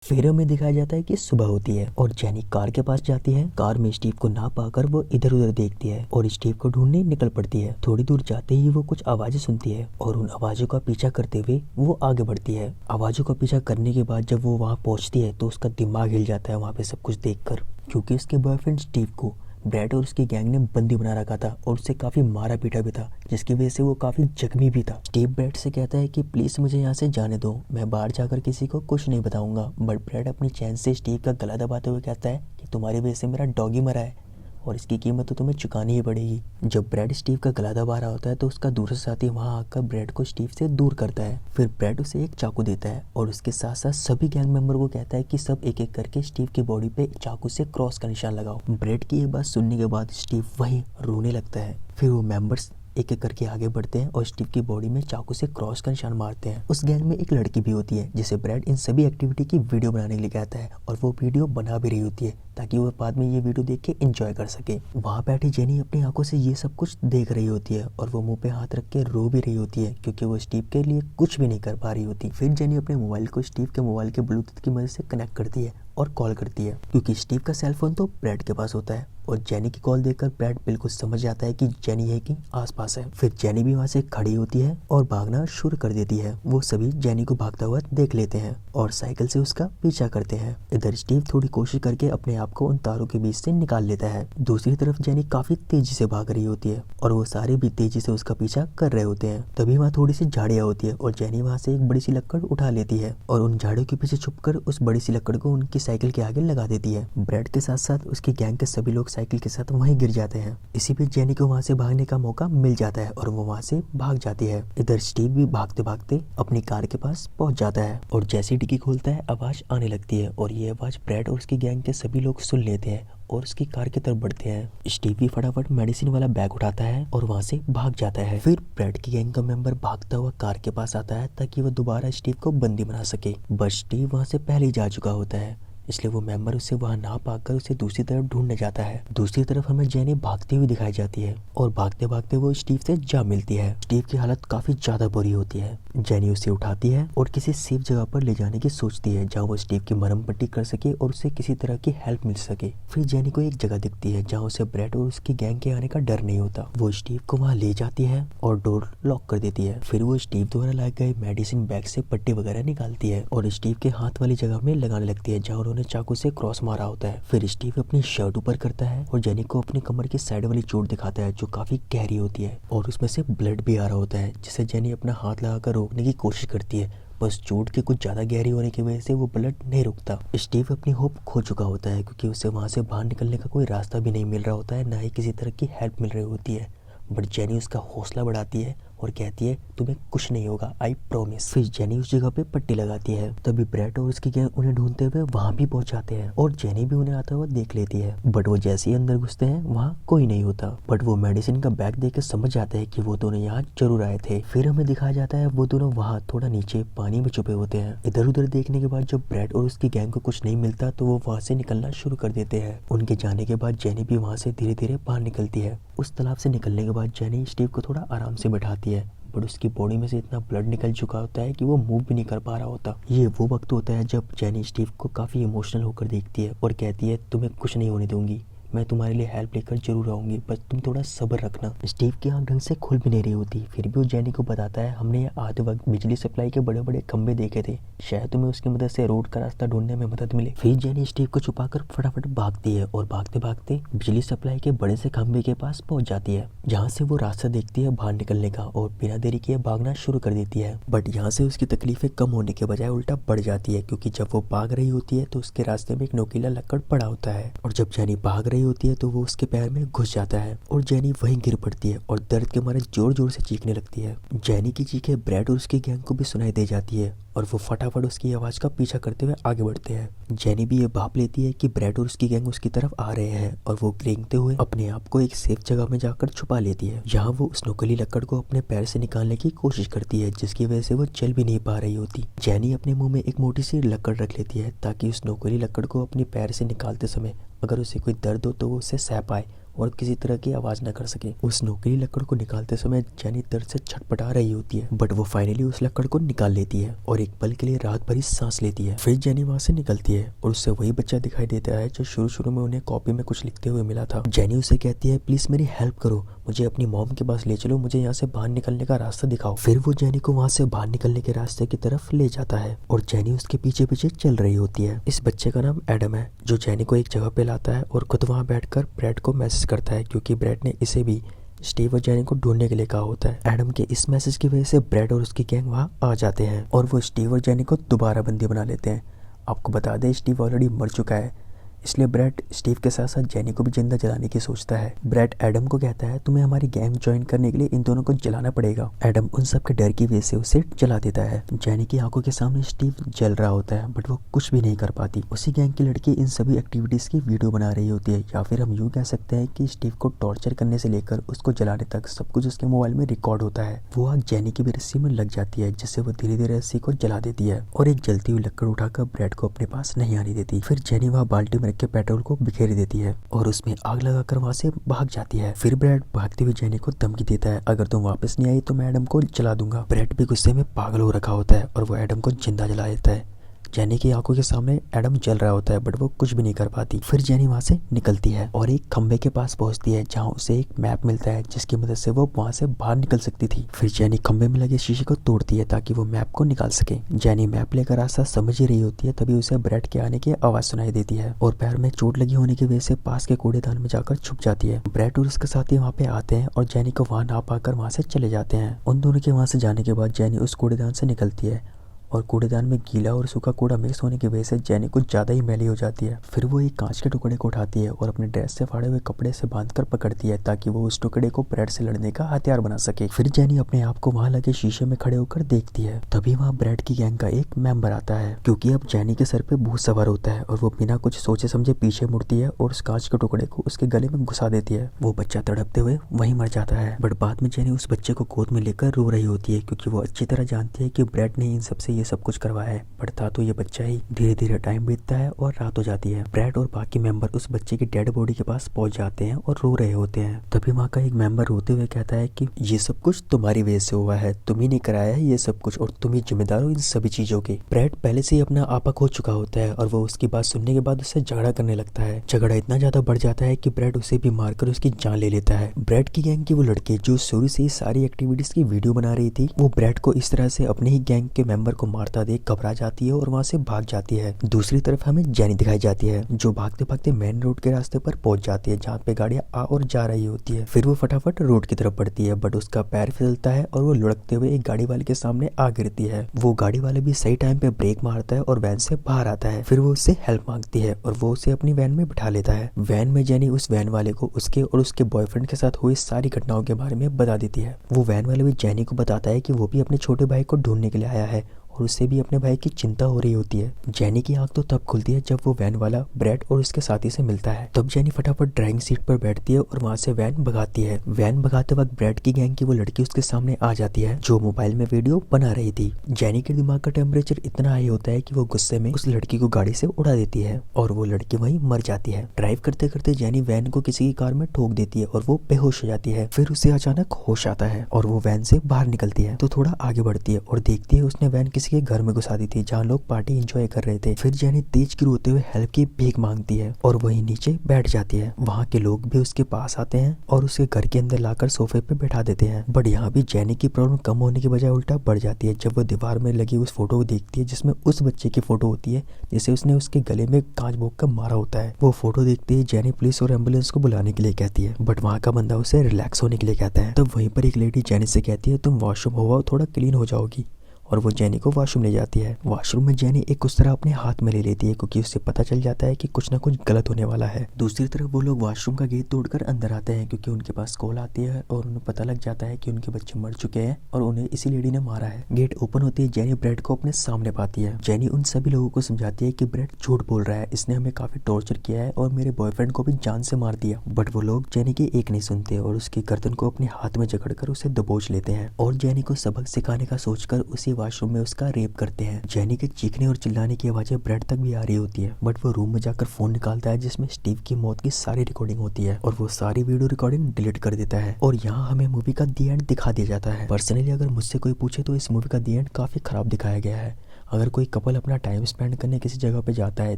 फिर हमें दिखाया जाता है कि सुबह होती है और जेनी कार के पास जाती है। कार में स्टीव को ना पाकर वो इधर उधर देखती है और स्टीव को ढूंढने निकल पड़ती है। थोड़ी दूर जाते ही वो कुछ आवाजें सुनती है और उन आवाजों का पीछा करते हुए वो आगे बढ़ती है। आवाजों का पीछा करने के बाद जब वो वहाँ पहुँचती है तो उसका दिमाग हिल जाता है वहाँ पे सब कुछ देखकर, क्योंकि उसके बॉयफ्रेंड स्टीव को ब्रैड और उसकी गैंग ने बंदी बना रखा था और उससे काफी मारा पीटा भी था, जिसकी वजह से वो काफी जख्मी भी था। स्टीव ब्रैड से कहता है कि प्लीज मुझे यहाँ से जाने दो, मैं बाहर जाकर किसी को कुछ नहीं बताऊंगा। बट ब्रैड अपनी चैन से स्टीव का गला दबाते हुए कहता है कि तुम्हारी वजह से मेरा डॉगी मरा है और इसकी कीमत तो तुम्हें चुकानी ही पड़ेगी। जब ब्रैड स्टीव का गला दबा रहा होता है तो उसका दूसरा साथी वहां आकर ब्रैड को स्टीव से दूर करता है। फिर ब्रैड उसे एक चाकू देता है और उसके साथ साथ सभी गैंग मेंबर को कहता है कि सब एक एक करके स्टीव की बॉडी पे चाकू से क्रॉस का निशान लगाओ। ब्रैड की ये बात सुनने के बाद स्टीव वहीं रोने लगता है। फिर वो मेंबर्स एक एक करके आगे बढ़ते हैं और स्टीव की बॉडी में चाकू से क्रॉस का निशान मारते हैं। उस गैंग में एक लड़की भी होती है जिसे ब्रैड इन सभी एक्टिविटी की वीडियो बनाने के लिए कहता है और वो वीडियो बना भी रही होती है ताकि वो बाद में ये वीडियो देख के एंजॉय कर सके। वहाँ बैठी जेनी अपनी आंखों से ये सब कुछ देख रही होती है और वो मुंह पे हाथ रख के रो भी रही होती है क्योंकि वो स्टीव के लिए कुछ भी नहीं कर पा रही होती। फिर जेनी अपने मोबाइल को स्टीव के मोबाइल के ब्लूटूथ की मदद से कनेक्ट करती है और कॉल करती है, क्योंकि स्टीव का सेलफोन तो ब्रैड के पास होता है और जेनी की कॉल देखकर ब्रैड बिल्कुल समझ जाता है कि जेनी है कि आसपास है। फिर जेनी भी वहाँ से खड़ी होती है और भागना शुरू कर देती है। वो सभी जेनी को भागता हुआ देख लेते हैं और साइकिल से उसका पीछा करते हैं। इधर स्टीव थोड़ी कोशिश करके अपने आप को उन तारों के बीच से निकाल लेता है। दूसरी तरफ जेनी काफी तेजी से भाग रही होती है और वो सारे भी तेजी से उसका पीछा कर रहे होते हैं। तभी वहाँ थोड़ी सी झाड़ियाँ होती है और जेनी वहाँ से एक बड़ी सी लकड़ उठा लेती है और उन झाड़ियों के पीछे छुपकर उस बड़ी सी लकड़ को उनकी साइकिल के आगे लगा देती है। ब्रैड के साथ साथ उसकी गैंग के सभी लोग साइकिल के साथ वहीं गिर जाते हैं। इसी बीच जेनी को वहाँ से भागने का मौका मिल जाता है और वो वहाँ से भाग जाती है। इधर स्टीव भी भागते भागते अपनी कार के पास पहुँच जाता है और जैसे डिक्की खोलता है आवाज आने लगती है और ये आवाज ब्रैड और उसकी गैंग के सभी लोग सुन लेते हैं और उसकी कार की तरफ बढ़ते हैं। स्टीव भी फटाफट मेडिसिन वाला बैग उठाता है और वहाँ से भाग जाता है। फिर ब्रैड की गैंग का मेंबर भागता हुआ कार के पास आता है ताकि वो दोबारा स्टीव को बंदी बना सके, बट स्टीव वहाँ से पहले ही जा चुका होता है, इसलिए वो मेंबर उसे वहां ना पाकर उसे दूसरी तरफ ढूंढने जाता है। दूसरी तरफ हमें जेनी भागती हुई दिखाई जाती है और भागते भागते वो स्टीव से जा मिलती है। स्टीव की हालत काफी ज्यादा बुरी होती है। जेनी उसे उठाती है और किसी सेफ जगह पर ले जाने की सोचती है जहाँ वो स्टीव की मरहम पट्टी कर सके और उसे किसी तरह की हेल्प मिल सके। फिर जेनी को एक जगह दिखती है जहाँ उसे ब्रैड और उसकी गैंग के आने का डर नहीं होता। वो स्टीव को वहाँ ले जाती है और डोर लॉक कर देती है। फिर वो स्टीव द्वारा लाए गए मेडिसिन बैग से पट्टी वगैरह निकालती है और स्टीव के हाथ वाली जगह में लगाने लगती है जहाँ उन्होंने चाकू से क्रॉस मारा होता है। फिर स्टीव अपनी शर्ट ऊपर करता है और जेनी को अपनी कमर की साइड वाली चोट दिखाता है जो काफी गहरी होती है और उसमें से ब्लड भी आ रहा होता है, जिसे जेनी अपना हाथ लगाकर रोकने की कोशिश करती है, बस चोट के कुछ ज्यादा गहरी होने की वजह से वो ब्लड नहीं रुकता। स्टीव अपनी होप खो चुका होता है क्योंकि उसे वहां से बाहर निकलने का कोई रास्ता भी नहीं मिल रहा होता है, ना ही किसी तरह की हेल्प मिल रही होती है। बट जेनी उसका हौसला बढ़ाती है और कहती है तुम्हें कुछ नहीं होगा, आई प्रॉमिस। फिर जेनी उस जगह पे पट्टी लगाती है। तभी ब्रैड और उसकी गैंग उन्हें ढूंढते हुए वहां भी पहुंच जाते हैं और जेनी भी उन्हें आता हुआ देख लेती है। बट वो जैसे ही अंदर घुसते हैं वहाँ कोई नहीं होता। बट वो मेडिसिन का बैग देख के समझ जाते हैं कि वो दोनों यहाँ जरूर आए थे। फिर हमें दिखाया जाता है वो दोनों वहाँ थोड़ा नीचे पानी में छुपे होते हैं। इधर उधर देखने के बाद जब ब्रैड और उसकी गैंग को कुछ नहीं मिलता तो वो वहाँ से निकलना शुरू कर देते हैं। उनके जाने के बाद जेनी भी वहाँ से धीरे धीरे बाहर निकलती है। उस तालाब से निकलने के बाद जेनी स्टीव को थोड़ा आराम से बैठाती है, बट उसकी बॉडी में से इतना ब्लड निकल चुका होता है कि वो मूव भी नहीं कर पा रहा होता। ये वो वक्त होता है जब जेनी स्टीव को काफी इमोशनल होकर देखती है और कहती है तुम्हें कुछ नहीं होने दूंगी, मैं तुम्हारे लिए हेल्प लेकर जरूर आऊंगी, बस तुम थोड़ा सब्र रखना। स्टीव की आंख ढंग से खुल भी नहीं रही होती, फिर भी वो जेनी को बताता है हमने ये आते वक्त बिजली सप्लाई के बड़े बड़े खंबे देखे थे, शायद तुम्हें उसकी मदद से रोड का रास्ता ढूंढने में मदद मिले। फिर जेनी स्टीव को छुपाकर फटाफट भागती है और भागते भागते बिजली सप्लाई के बड़े से खंबे के पास पहुंच जाती है, जहाँ से वो रास्ता देखती है बाहर निकलने का और बिना देरी किए भागना शुरू कर देती है। बट यहाँ से उसकी तकलीफें कम होने के बजाय उल्टा बढ़ जाती है, क्योंकि जब वो भाग रही होती है तो उसके रास्ते में एक नोकीला लकड़ पड़ा होता है और जब जेनी भाग रही होती है तो वो के पैर में घुस जाता है और जेनी वहीं गिर पड़ती है और दर्द के मारे जोर जोर से चीखने लगती है। जेनी की चीखें ब्रैड और उसकी गैंग को भी सुनाई दे जाती है और वो फटाफट उसकी आवाज का पीछा करते हुए आगे बढ़ते हैं। जेनी भी ये भाप लेती है कि ब्रैड और उसकी गैंग उसकी तरफ आ रहे हैं और वो रेंगते हुए अपने आप को एक सेफ जगह में जाकर छुपा लेती है। यहाँ वो उस नोकीली लकड़ को अपने पैर से निकालने की कोशिश करती है, जिसकी वजह से वो चल भी नहीं पा रही होती। जेनी अपने मुंह में एक मोटी सी लकड़ रख लेती है ताकि उस नोकीली लकड़ को अपने पैर से निकालते समय अगर उसे कोई दर्द हो तो वो उसे सह पाए और किसी तरह की आवाज न कर सके। उस नोकीली लकड़ को निकालते समय जेनी दर्द से छटपटा रही होती है, बट वो फाइनली उस लकड़ को निकाल लेती है और एक पल के लिए राहत भरी सांस लेती है। फिर जेनी वहाँ से निकलती है और उससे वही बच्चा दिखाई देता है जो शुरू में उन्हें कॉपी में कुछ लिखते हुए मिला था। जेनी उसे कहती है, प्लीज मेरी हेल्प करो, मुझे अपनी मॉम के पास ले चलो, मुझे यहाँ से बाहर निकलने का रास्ता दिखाओ। फिर वो जेनी को वहाँ से बाहर निकलने के रास्ते की तरफ ले जाता है और जेनी उसके पीछे पीछे चल रही होती है। इस बच्चे का नाम एडम है, जो जेनी को एक जगह पे लाता है और खुद वहाँ बैठकर ब्रैड को मैसेज करता है, क्योंकि ब्रैड ने इसे भी स्टीव और जेनी को ढूंढने के लिए कहा होता है। एडम के इस मैसेज की वजह से ब्रैड और उसकी गैंग वहाँ आ जाते हैं और वो स्टीव और जेनी को दोबारा बंदी बना लेते हैं। आपको बता दें, स्टीव ऑलरेडी मर चुका है, इसलिए ब्रैड स्टीव के साथ साथ जेनी को भी जिंदा जलाने की सोचता है। ब्रैड एडम को कहता है, तुम्हें हमारी गैंग ज्वाइन करने के लिए इन दोनों को जलाना पड़ेगा। एडम उन सब के डर की वजह से उसे जला देता है। जेनी की आंखों के सामने स्टीव जल रहा होता है, बट वो कुछ भी नहीं कर पाती। उसी गैंग की लड़की इन सभी एक्टिविटीज की वीडियो बना रही होती है, या फिर हम यूँ कह सकते हैं कि स्टीव को टॉर्चर करने से लेकर उसको जलाने तक सब कुछ उसके मोबाइल में रिकॉर्ड होता है। वो आग जेनी की भी रस्सी में लग जाती है, जिससे वो धीरे धीरे रस्सी को जला देती है और एक जलती हुई लकड़ उठाकर ब्रैड को अपने पास नहीं आने देती। फिर जेनी वहाँ बाल्टी में रख के पेट्रोल को बिखेर देती है और उसमें आग लगाकर वहाँ से भाग जाती है। फिर ब्रैड भागते हुए जेनी को धमकी देता है, अगर तुम वापस नहीं आई तो मैं एडम को जला दूंगा। ब्रैड भी गुस्से में पागल हो रखा होता है और वो एडम को जिंदा जला देता है। जेनी की आंखों के सामने एडम जल रहा होता है, बट वो कुछ भी नहीं कर पाती। फिर जेनी वहाँ से निकलती है और एक खंबे के पास पहुँचती है, जहाँ उसे एक मैप मिलता है जिसकी मदद से वो वहाँ से बाहर निकल सकती थी। फिर जेनी खंबे में लगे शीशे को तोड़ती है ताकि वो मैप को निकाल सके। जेनी मैप लेकर रास्ता समझ ही रही होती है, तभी उसे ब्रैड के आने की आवाज सुनाई देती है और पैर में चोट लगी होने की वजह से पास के कूड़ेदान में जाकर छुप जाती है। ब्रैड और उसके साथी वहाँ पे आते हैं और जेनी को वहाँ ना पाकर वहाँ से चले जाते हैं। उन दोनों के वहाँ से जाने के बाद जेनी उस कूड़ेदान से निकलती है और कूड़ेदान में गीला और सूखा कूड़ा मिक्स होने की वजह से जेनी कुछ ज़्यादा ही मैली हो जाती है। फिर वो एक कांच के टुकड़े को उठाती है और अपने ड्रेस से फाड़े हुए कपड़े से बांधकर पकड़ती है ताकि वो उस टुकड़े को ब्रैड से लड़ने का हथियार बना सके। फिर जेनी अपने आप को वहाँ लगे शीशे में खड़े होकर देखती है। तभी वहाँ ब्रैड की गैंग का एक मेंबर आता है, क्योंकि अब जेनी के सर पे भूत सवार होता है और वो बिना कुछ सोचे समझे पीछे मुड़ती है और उस कांच के टुकड़े को उसके गले में घुसा देती है। वो बच्चा तड़पते हुए वहीं मर जाता है, बट बाद में जेनी उस बच्चे को गोद में लेकर रो रही होती है, क्योंकि वो अच्छी तरह जानती है कि ब्रैड ने इन सबसे ये सब कुछ करवाया है, बट था तो ये बच्चा ही। धीरे धीरे टाइम बीतता है और रात हो जाती है। ब्रैड और बाकी मेंबर उस बच्चे की डेड बॉडी के पास पहुंच जाते हैं और रो रहे होते हैं। तभी वहाँ का एक मेंबर रोते हुए कहता है कि ये सब कुछ तुम्हारी वजह से हुआ है, तुम ही ने कराया है ये सब कुछ और तुम ही जिम्मेदार हो इन सभी चीजों के। ब्रैड पहले से ही अपना आपा खो चुका होता है और वो उसकी बात सुनने के बाद उससे झगड़ा करने लगता है। झगड़ा इतना ज्यादा बढ़ जाता है कि ब्रैड उसे भी मारकर उसकी जान ले लेता है। ब्रैड की गैंग की वो लड़की जो शुरू से ही सारी एक्टिविटीज की वीडियो बना रही थी, वो ब्रैड को इस तरह से अपने ही गैंग के मेंबर को मारता देख घबरा जाती है और वहाँ से भाग जाती है। दूसरी तरफ हमें जेनी दिखाई जाती है, जो भागते भागते मेन रोड के रास्ते पर पहुंच जाती है, जहाँ पे गाड़ियां आ और जा रही होती है। फिर वो फटाफट रोड की तरफ बढ़ती है, बट उसका पैर फिसलता है और वो लुढ़कते हुए एक गाड़ी वाले के सामने आ गिरती है। वो गाड़ी वाले भी सही टाइम पे ब्रेक मारता है और वैन से बाहर आता है। फिर वो उससे हेल्प मांगती है और वो उसे अपनी वैन में बिठा लेता है। वैन में जेनी उस वैन वाले को उसके और उसके बॉयफ्रेंड के साथ हुई सारी घटनाओं के बारे में बता देती है। वो वैन वाले भी जेनी को बताता है कि वो भी अपने छोटे भाई को ढूंढने के लिए आया है और उसे भी अपने भाई की चिंता हो रही होती है। जेनी की आंख तो तब खुलती है जब वो वैन वाला ब्रैड और उसके साथी से मिलता है। तब जेनी फटाफट ड्राइविंग सीट पर बैठती है और वहाँ से वैन भगाती है। वैन भगाते वक्त ब्रैड की गैंग की वो लड़की उसके सामने आ जाती है, जो मोबाइल में वीडियो बना रही थी। जेनी के दिमाग का टेम्परेचर इतना हाई होता है कि वो गुस्से में उस लड़की को गाड़ी से उड़ा देती है और वो लड़की वहीं मर जाती है। ड्राइव करते करते जेनी वैन को किसी की कार में ठोक देती है और वो बेहोश हो जाती है। फिर उसे अचानक होश आता है और वो वैन से बाहर निकलती है, तो थोड़ा आगे बढ़ती है और देखती है उसने वैन किसी के घर में घुसा दी थी, जहाँ लोग पार्टी एंजॉय कर रहे थे। फिर जेनी तेज की रोते हुए हेल्प की भीख मांगती है और वहीं नीचे बैठ जाती है। वहाँ के लोग भी उसके पास आते हैं और उसके घर के अंदर लाकर सोफे पे बैठा देते हैं। बट यहाँ भी जेनी की प्रॉब्लम कम होने की बजाय उल्टा बढ़ जाती है जब वो दीवार में लगी उस फोटो को देखती है, जिसमें उस बच्चे की फोटो होती है जिसे उसने उसके गले में कांच भोंक कर मारा होता है। वो फोटो देखते ही जेनी पुलिस और एम्बुलेंस को बुलाने के लिए कहती है, बट वहाँ का बंदा उसे रिलैक्स होने के लिए कहता है। तब वहीं पर एक लेडी जेनी से कहती है, तुम वॉशरूम हो थोड़ा क्लीन हो जाओगी, और वो जेनी को वॉशरूम ले जाती है। वॉशरूम में जेनी एक उस तरह अपने हाथ में ले लेती है, क्योंकि उससे पता चल जाता है कि कुछ ना कुछ गलत होने वाला है। दूसरी तरफ वो लोग वॉशरूम का गेट तोड़कर अंदर आते हैं, क्योंकि उनके पास कॉल आती है और उन्हें पता लग जाता है कि उनके बच्चे मर चुके हैं और उन्हें इसी लेडी ने मारा है। गेट ओपन होते ही जेनी ब्रैड को अपने सामने पाती है। जेनी उन सभी लोगों को समझाती है कि ब्रैड झूठ बोल रहा है, इसने हमें काफी टॉर्चर किया है और मेरे बॉयफ्रेंड को भी जान से मार दिया। बट वो लोग जेनी की एक नहीं सुनते और उसकी गर्दन को अपने हाथ में जकड़कर उसे दबोच लेते हैं और जेनी को सबक सिखाने का सोचकर उसी वॉशरूम में उसका रेप करते हैं। जेनी के चीखने और चिल्लाने की आवाजें ब्रेड तक भी आ रही होती है, बट वो रूम में जाकर फोन निकालता है जिसमें स्टीव की मौत की सारी रिकॉर्डिंग होती है और वो सारी वीडियो रिकॉर्डिंग डिलीट कर देता है। और यहाँ हमें मूवी का दी एंड दिखा दिया जाता है। पर्सनली अगर मुझसे कोई पूछे तो इस मूवी का दी एंड काफी खराब दिखाया गया है। अगर कोई कपल अपना टाइम स्पेंड करने किसी जगह पे जाता है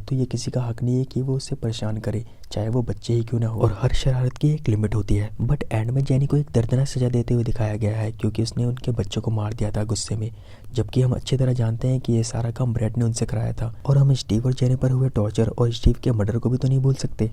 तो ये किसी का हक नहीं है कि वो उससे परेशान करे, चाहे वो बच्चे ही क्यों ना हो। और हर शरारत की एक लिमिट होती है। बट एंड में जेनी को एक दर्दनाक सजा देते हुए दिखाया गया है क्योंकि उसने उनके बच्चों को मार दिया था गुस्से में, जबकि हम अच्छी तरह जानते हैं कि ये सारा काम ब्रेड ने उनसे कराया था। और हम स्टीव और जेनी पर हुए टॉर्चर और स्टीव के मर्डर को भी तो नहीं भूल सकते।